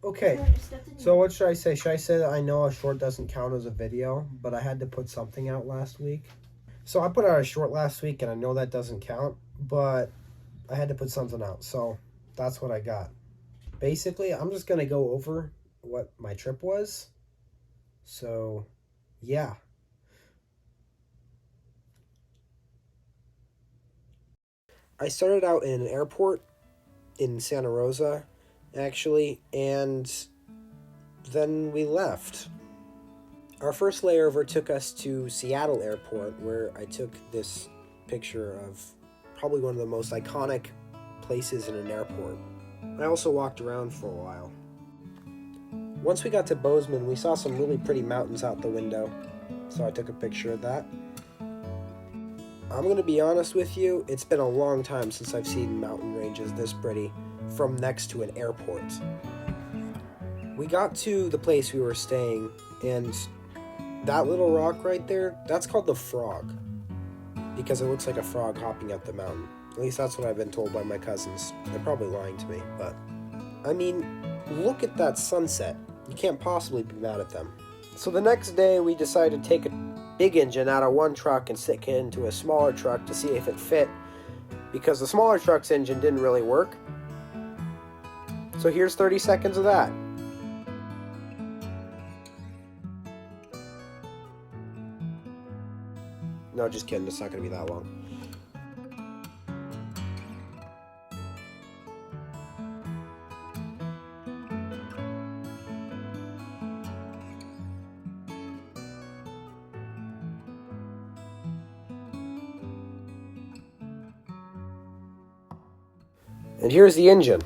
Okay, so what should I say? Should I say that I know a short doesn't count as a video, but I had to put something out last week? So I put out a short last week, and I know that doesn't count, but I had to put something out, so that's what I got. Basically, I'm just going to go over what my trip was. So, yeah. I started out in an airport in Santa Rosa, actually, and then we left. Our first layover took us to Seattle Airport, where I took this picture of probably one of the most iconic places in an airport. I also walked around for a while. Once we got to Bozeman, we saw some really pretty mountains out the window, so I took a picture of that. I'm going to be honest with you, it's been a long time since I've seen mountain ranges this pretty from next to an airport. We got to the place we were staying, and that little rock right there, that's called the Frog, because it looks like a frog hopping up the mountain. At least that's what I've been told by my cousins. They're probably lying to me, but I mean, look at that sunset. You can't possibly be mad at them. So the next day, we decided to take a big engine out of one truck and stick it into a smaller truck to see if it fit, because the smaller truck's engine didn't really work. So here's 30 seconds of that. No, just kidding. It's not going to be that long. And here's the engine.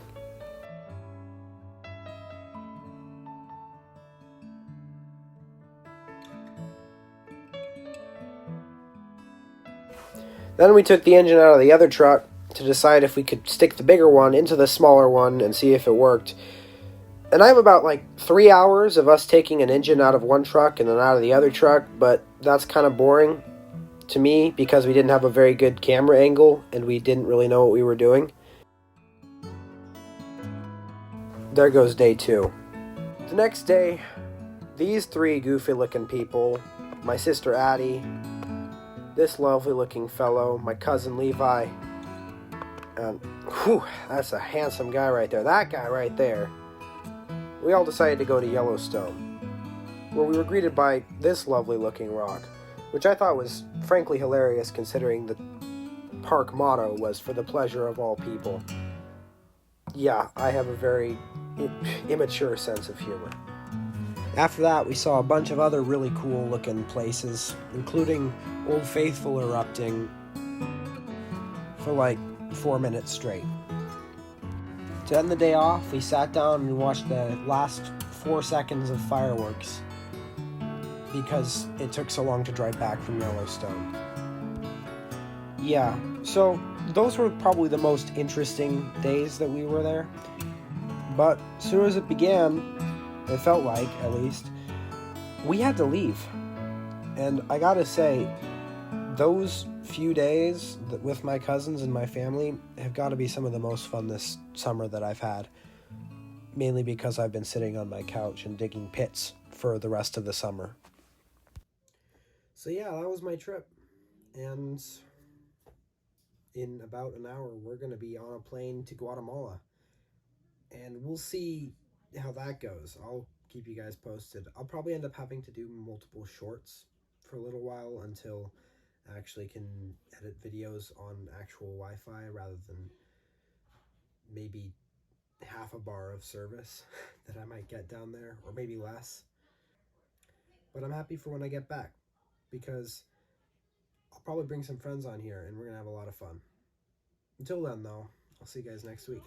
Then we took the engine out of the other truck to decide if we could stick the bigger one into the smaller one and see if it worked. And I have about like 3 hours of us taking an engine out of one truck and then out of the other truck, but that's kind of boring to me because we didn't have a very good camera angle and we didn't really know what we were doing. There goes day 2. The next day, these 3 goofy looking people, my sister Addie, this lovely looking fellow, my cousin Levi, and whew, that's a handsome guy right there. That guy right there. We all decided to go to Yellowstone, where we were greeted by this lovely looking rock, which I thought was frankly hilarious considering the park motto was for the pleasure of all people. Yeah, I have a very immature sense of humor. After that, we saw a bunch of other really cool looking places, including Old Faithful erupting for like 4 minutes straight. To end the day off, we sat down and watched the last 4 seconds of fireworks because it took so long to drive back from Yellowstone. Yeah, so those were probably the most interesting days that we were there. But as soon as it began, it felt like, at least, we had to leave. And I gotta say, those few days with my cousins and my family have got to be some of the most fun this summer that I've had. Mainly because I've been sitting on my couch and digging pits for the rest of the summer. So yeah, that was my trip. And in about an hour, we're going to be on a plane to Guatemala. And we'll see how that goes. I'll keep you guys posted. I'll probably end up having to do multiple shorts for a little while until I actually can edit videos on actual Wi-Fi rather than maybe half a bar of service that I might get down there, or maybe less. But I'm happy for when I get back because I'll probably bring some friends on here and we're going to have a lot of fun. Until then, though, I'll see you guys next week.